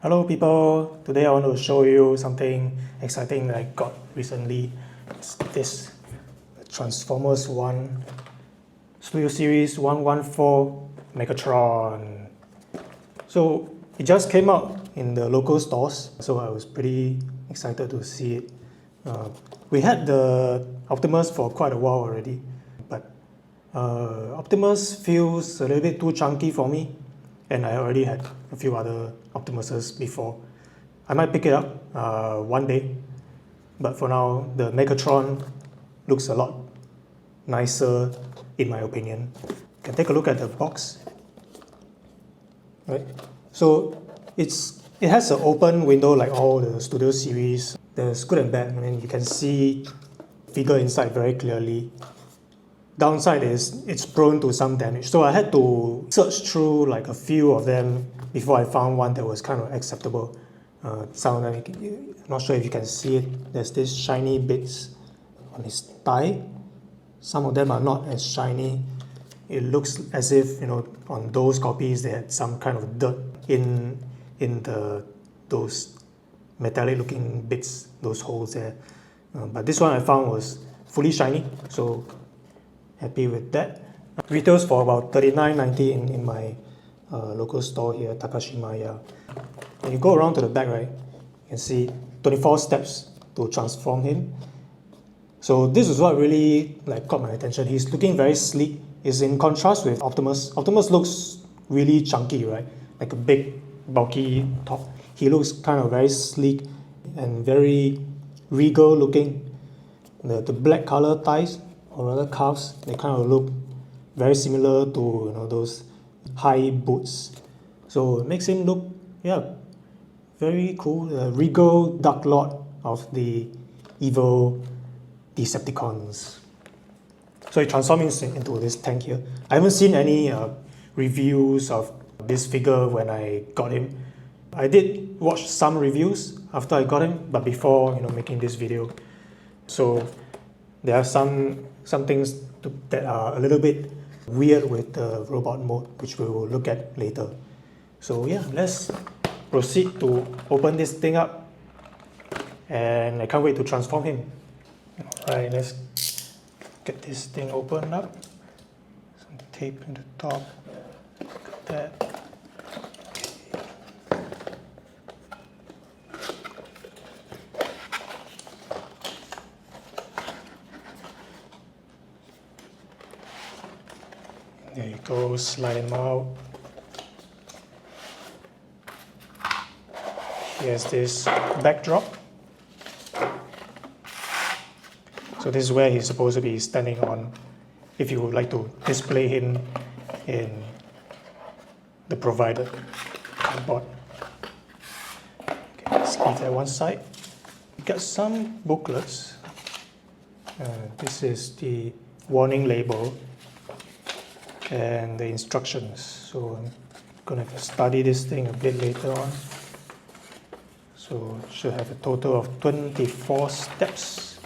Hello people, today I want to show you something exciting that I got recently. It's this Transformers 1 Studio Series 114 Megatron. So it just came out in the local stores, so I was pretty excited to see it. We had the Optimus for quite a while already, but Optimus feels a little bit too chunky for me, and I already had a few other Optimuses before. I might pick it up one day, but for now the Megatron looks a lot nicer in my opinion. You can take a look at the box. Right? So it has an open window like all the Studio Series. There's good and bad. I mean, you can see figure inside very clearly. Downside is it's prone to some damage. So I had to search through like a few of them before I found one that was kind of acceptable. Some of them, I'm not sure if you can see it. There's these shiny bits on his thigh. Some of them are not as shiny. It looks as if, on those copies they had some kind of dirt in those metallic looking bits, those holes there. But this one I found was fully shiny, so happy with that. Retails for about $39.90 in my local store here, Takashimaya. When you go around to the back, right, you can see 24 steps to transform him. So this is what really caught my attention. He's looking very sleek. It's in contrast with Optimus. Optimus looks really chunky, right? Like a big, bulky top. He looks kind of very sleek and very regal looking. The black color thighs, or rather calves, they kind of look very similar to those high boots. So it makes him look, very cool. The regal Dark Lord of the evil Decepticons. So he transforms into this tank here. I haven't seen any reviews of this figure when I got him. I did watch some reviews after I got him, but before making this video. So there are some things that are a little bit weird with the robot mode, which we will look at later. So yeah, let's proceed to open this thing up, and I can't wait to transform him. Alright, let's get this thing opened up. Some tape in the top. Look at that. There you go, slide him out. Here's this backdrop. So this is where he's supposed to be standing on if you would like to display him in the provided cardboard. Okay, let's leave that one side. We got some booklets. This is the warning label and the instructions. So I'm gonna have to study this thing a bit later on. So it should have a total of 24 steps.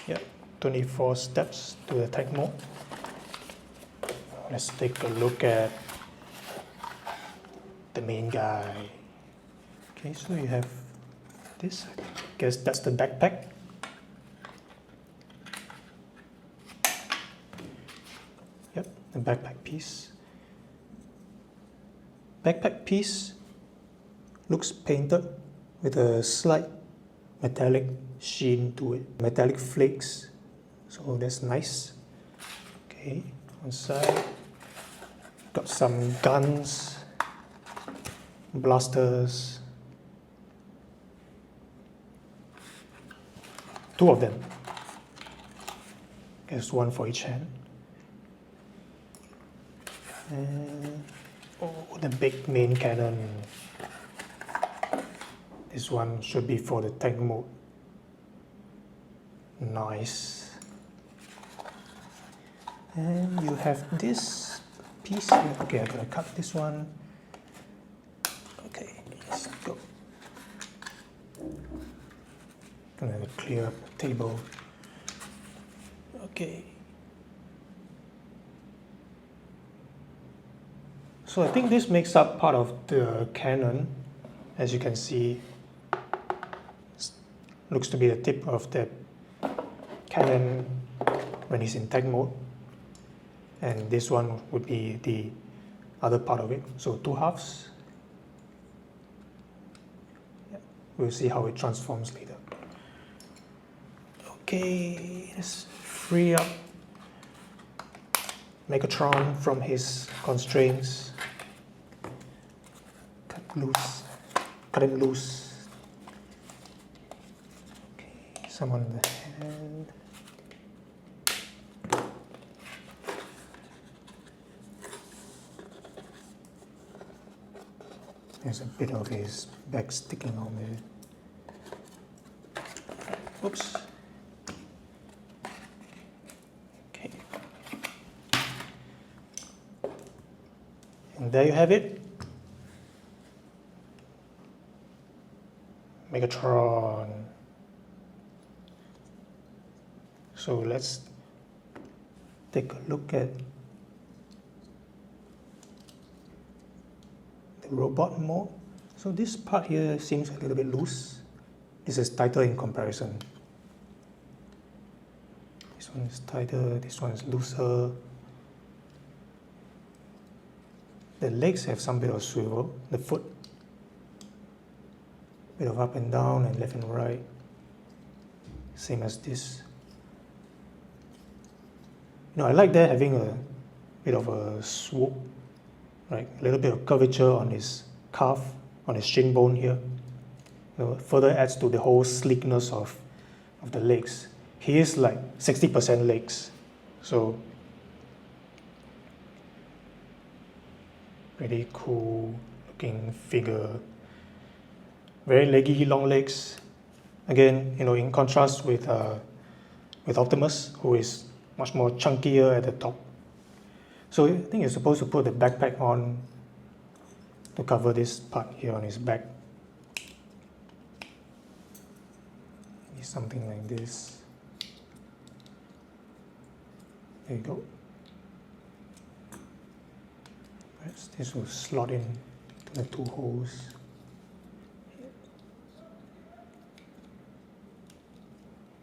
Yep, 24 steps to the attack mode. Let's take a look at the main guy. Okay, so you have this. I guess that's the backpack. Yep, the backpack piece. Backpack piece looks painted with a slight metallic sheen to it, metallic flakes, so that's nice. Okay, one side, got some guns, blasters, 2 of them, guess 1 for each hand. And the big main cannon. This one should be for the tank mode. Nice. And you have this piece here. Okay, I'm gonna cut this one. Okay, let's go. Gonna clear up the table. Okay. So I think this makes up part of the cannon. as you can see, looks to be the tip of the cannon when it's in tech mode, and this one would be the other part of it. So 2 halves. We'll see how it transforms later. Okay, let's free up Megatron from his constraints. Cut him loose. Okay, some on the hand. There's a bit of his back sticking on there. Oops. Okay. And there you have it. Megatron. So let's take a look at robot mode. So this part here seems a little bit loose. This is tighter in comparison. This one is tighter, this one is looser. The legs have some bit of swivel, the foot, bit of up and down and left and right, same as this. You know, I like that having a bit of a swoop, right? A little bit of curvature on his calf, on his shin bone here. You know, further adds to the whole sleekness of the legs. He is like 60% legs, so pretty cool looking figure. Very leggy, long legs. Again, you know, in contrast with Optimus, who is much more chunkier at the top. So I think you're supposed to put the backpack on to cover this part here on his back. Maybe something like this. There you go. Perhaps this will slot in to the 2 holes.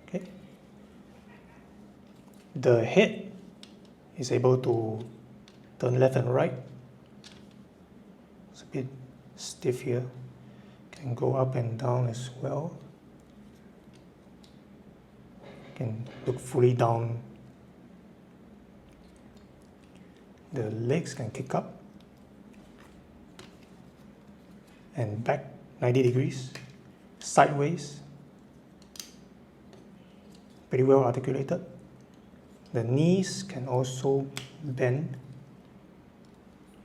Okay. The head is able to turn left and right. It's a bit stiff here. Can go up and down as well. Can look fully down. The legs can kick up and back 90 degrees, sideways. Pretty well articulated. The knees can also bend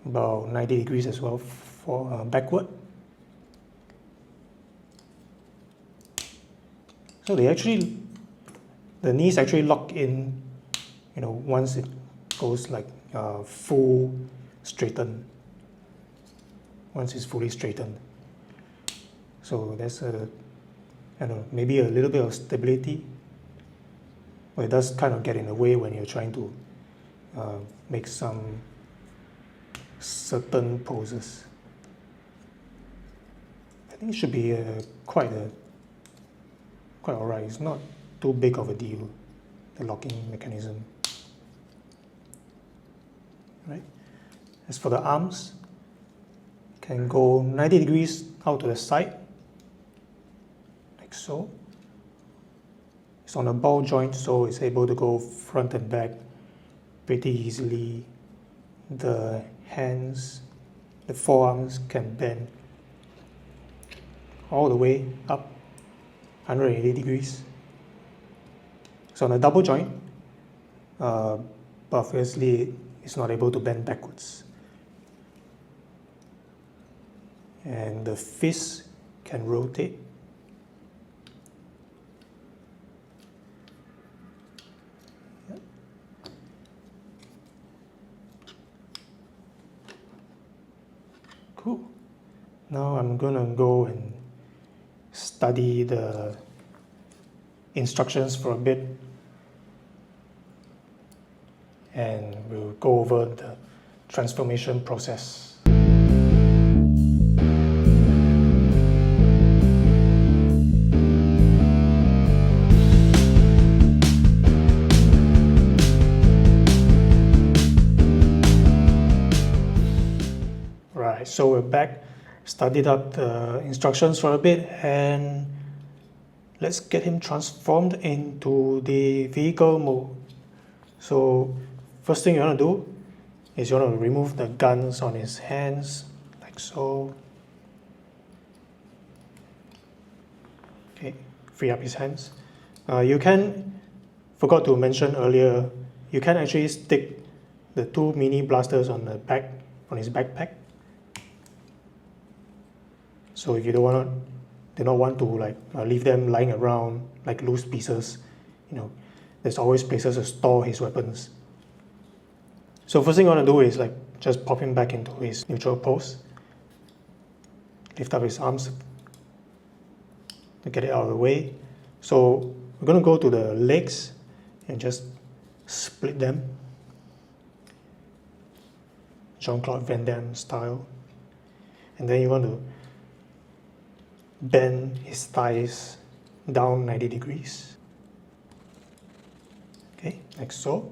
about 90 degrees as well for backward. So the knees actually lock in, you know, once it goes like full straighten. Once it's fully straightened. So there's I don't know, maybe a little bit of stability. But it does kind of get in the way when you're trying to make some certain poses. I think it should be quite alright. It's not too big of a deal, the locking mechanism. Right? As for the arms, can go 90 degrees out to the side, like so. It's on a ball joint, so it's able to go front and back pretty easily. The hands, the forearms can bend all the way up 180 degrees. So on a double joint, but obviously it's not able to bend backwards. And the fist can rotate. Cool. Now I'm gonna go and study the instructions for a bit, and we'll go over the transformation process. so we're back, studied up the instructions for a bit, and let's get him transformed into the vehicle mode. So first thing you want to do is you want to remove the guns on his hands, like so. Okay, free up his hands. Forgot to mention earlier, you can actually stick the 2 mini blasters on the back, on his backpack. So if you do not want to leave them lying around like loose pieces, there's always places to store his weapons. So first thing you want to do is just pop him back into his neutral pose. Lift up his arms to get it out of the way. So we're going to go to the legs and just split them, Jean-Claude Van Damme style. And then you want to bend his thighs down 90 degrees. Okay, like so.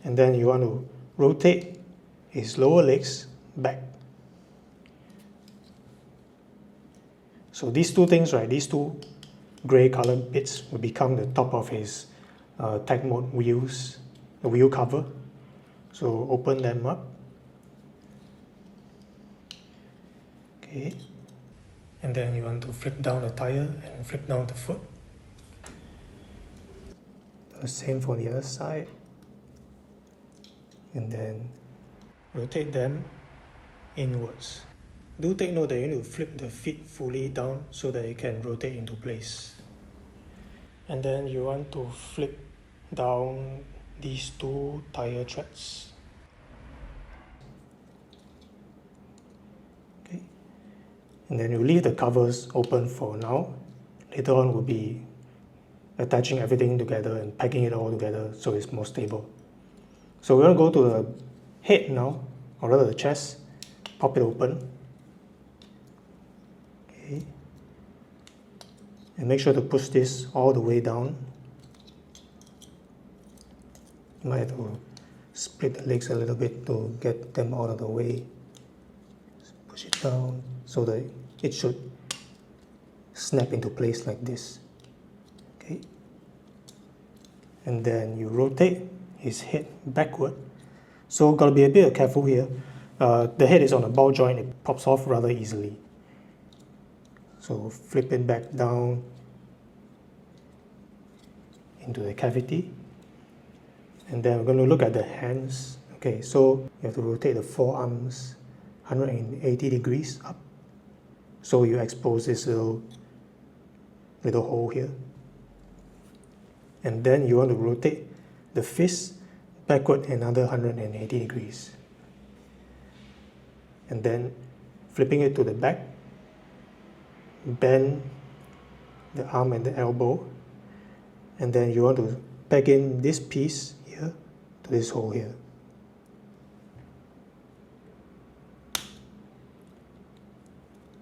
And then you want to rotate his lower legs back. So these two things, these two gray colored bits will become the top of his tech mode wheels, the wheel cover. So open them up. Okay. And then you want to flip down the tire and flip down the foot. The same for the other side. And then rotate them inwards. Do take note that you need to flip the feet fully down so that it can rotate into place. And then you want to flip down these 2 tire treads. Okay. And then you leave the covers open for now. Later on we'll be attaching everything together and packing it all together so it's more stable. So we're going to go to the head now, or rather the chest. Pop it open. Okay. And make sure to push this all the way down. You might have to split the legs a little bit to get them out of the way. Just push it down so that it should snap into place like this. Okay. And then you rotate his head backward. So gotta be a bit careful here. The head is on a ball joint, it pops off rather easily. So flip it back down into the cavity. And then we're going to look at the hands. Okay, so you have to rotate the forearms 180 degrees up. So you expose this little hole here. And then you want to rotate the fist backward another 180 degrees. And then flipping it to the back, bend the arm and the elbow, and then you want to peg in this piece here to this hole here.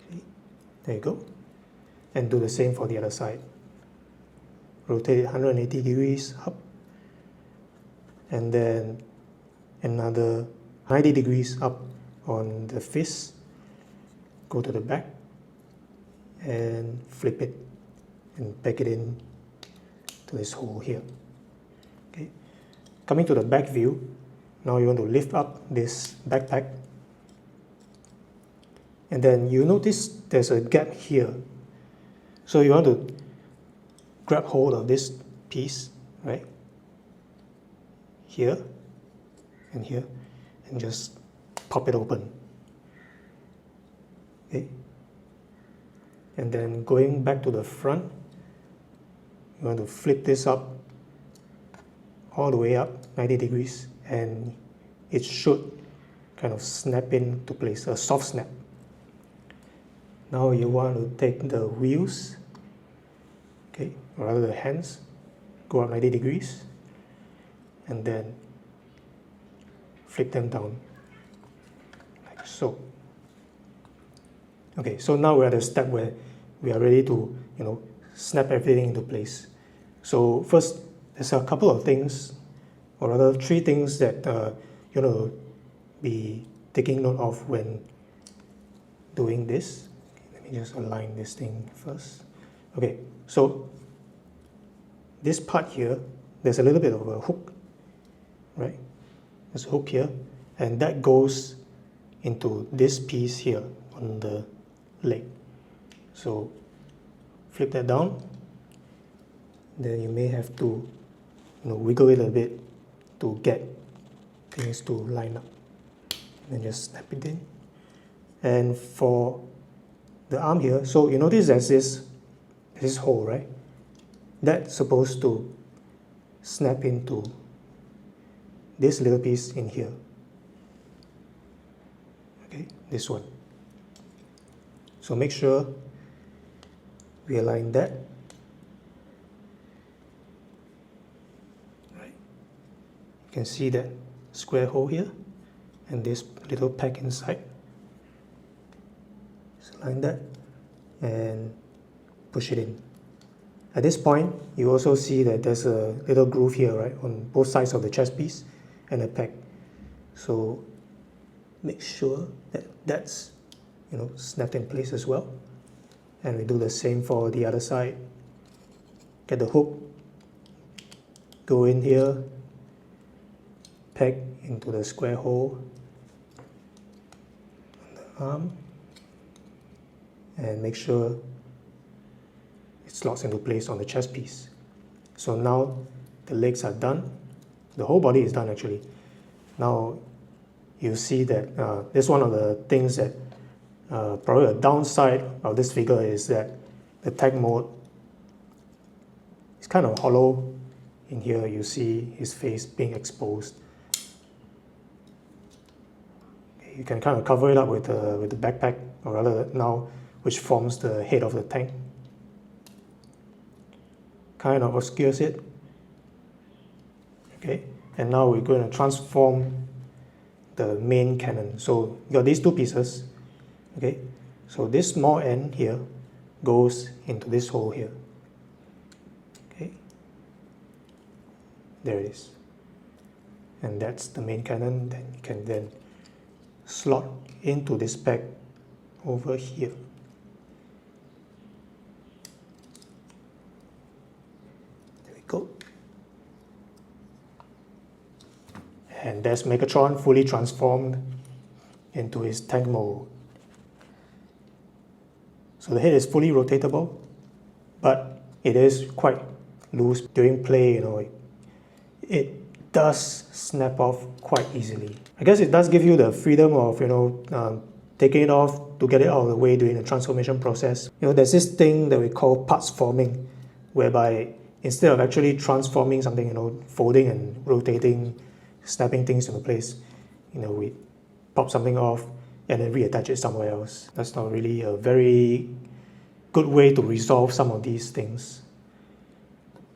Okay, there you go. And do the same for the other side. Rotate it 180 degrees up, and then another 90 degrees up on the fist. Go to the back and flip it and peg it in to this hole here. Okay. Coming to the back view, now you want to lift up this backpack, and then you notice there's a gap here. So you want to grab hold of this piece, right? Here and here, and just pop it open. Okay. And then going back to the front, you want to flip this up all the way up 90 degrees, and it should kind of snap into place, a soft snap. Now you want to take the wheels, okay, or rather the hands, go up 90 degrees, and then flip them down like so. Okay, so now we're at a step where we are ready to, snap everything into place. So first, there's a couple of things, or rather 3 things that be taking note of when doing this. Let me just align this thing first. Okay, so this part here, there's a little bit of a hook, right? There's a hook here, and that goes into this piece here on the leg. So flip that down, then you may have to wiggle it a bit to get things to line up. And just snap it in. And for the arm here, so you notice there's this hole, right? That's supposed to snap into this little piece in here. Okay, this one. So make sure we align that. Right. You can see that square hole here and this little peg inside. Just align that and push it in. At this point, you also see that there's a little groove here, right, on both sides of the chest piece and the peg. So make sure that that's snapped in place as well. And we do the same for the other side. Get the hook, go in here, peg into the square hole on the arm, and make sure it slots into place on the chest piece. So now the legs are done. The whole body is done actually. Now you see that this is one of the things that probably a downside of this figure is that the tag mode is kind of hollow. In here you see his face being exposed. You can kind of cover it up with the backpack, or rather now, which forms the head of the tank. Kind of obscures it. Okay, and now we're going to transform the main cannon. So you got these two pieces. Okay, so this small end here goes into this hole here. Okay, there it is. And that's the main cannon. Then you can then slot into this peg over here. There we go. And there's Megatron fully transformed into his tank mode. So the head is fully rotatable, but it is quite loose during play. It does snap off quite easily. I guess it does give you the freedom of taking it off to get it out of the way during the transformation process. There's this thing that we call parts forming, whereby instead of actually transforming something, folding and rotating, snapping things into place, we pop something off and then reattach it somewhere else. That's not really a very good way to resolve some of these things.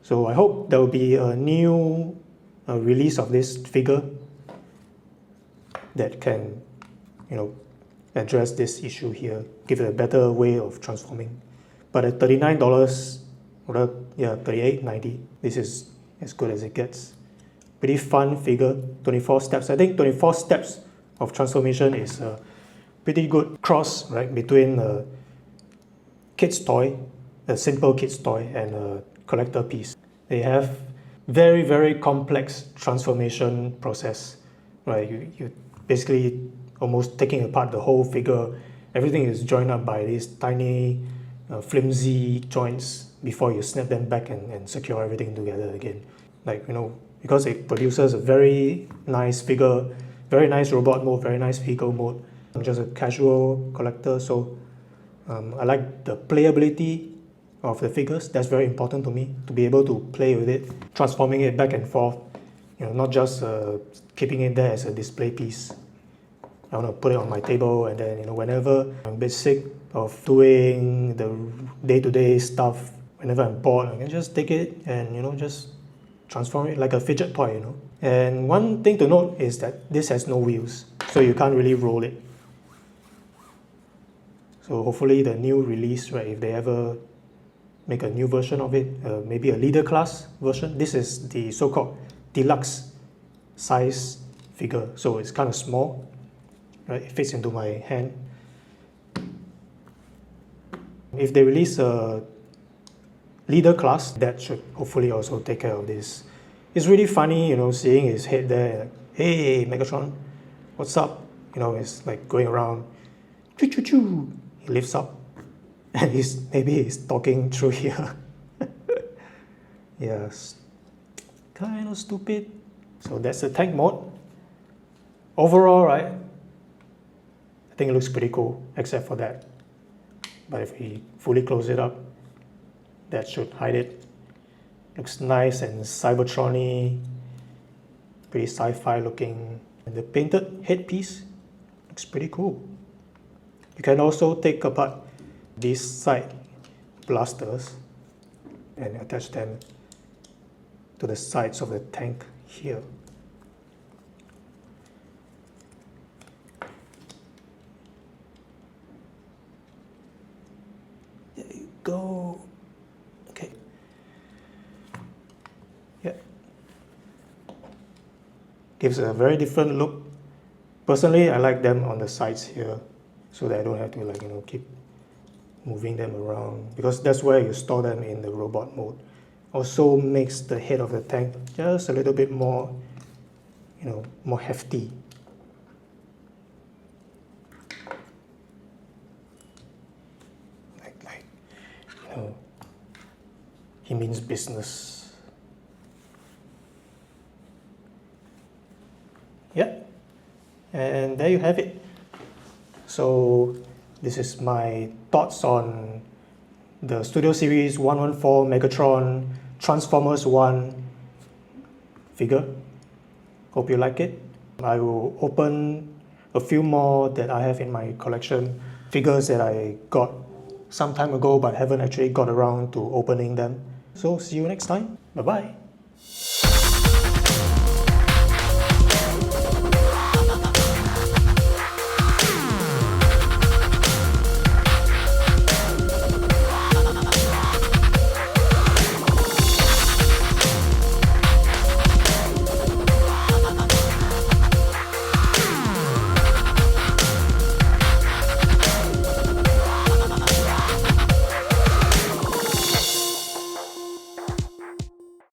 So I hope there will be a new release of this figure that can, address this issue here, give it a better way of transforming. But at $39, or $38.90, this is as good as it gets. Pretty fun figure, 24 steps. I think 24 steps of transformation is a pretty good cross, right, between a kid's toy, a simple kid's toy, and a collector piece. They have very, very complex transformation process, right? You basically almost taking apart the whole figure. Everything is joined up by these tiny, flimsy joints before you snap them back and secure everything together again. Because it produces a very nice figure, very nice robot mode, very nice vehicle mode. I'm just a casual collector, so I like the playability of the figures. That's very important to me, to be able to play with it, transforming it back and forth, not just keeping it there as a display piece. I want to put it on my table, and then whenever I'm a bit sick of doing the day-to-day stuff, whenever I'm bored, I can just take it and just transform it like a fidget toy. And one thing to note is that this has no wheels, so you can't really roll it. So hopefully the new release, right, if they ever make a new version of it, maybe a leader class version. This is the so-called deluxe size figure, so it's kind of small. right? It fits into my hand. If they release a leader class, that should hopefully also take care of this. It's really funny, seeing his head there, like, hey, Megatron, what's up? It's like going around, choo choo choo. He lifts up, and maybe he's talking through here. Yes, kind of stupid. So that's the tank mode. Overall, right, I think it looks pretty cool, except for that. But if we fully close it up, that should hide it. Looks nice and Cybertron-y, pretty sci-fi looking. And the painted headpiece looks pretty cool. You can also take apart these side blasters and attach them to the sides of the tank here. There you go. Okay. Yeah. Gives a very different look. Personally, I like them on the sides here so that I don't have to keep moving them around, because that's where you store them in the robot mode. Also makes the head of the tank just a little bit more, more hefty. He means business. Yeah, and there you have it. So this is my thoughts on the Studio Series 114 Megatron Transformers 1 figure. Hope you like it. I will open a few more that I have in my collection, figures that I got some time ago but haven't actually got around to opening them. So see you next time. Bye bye.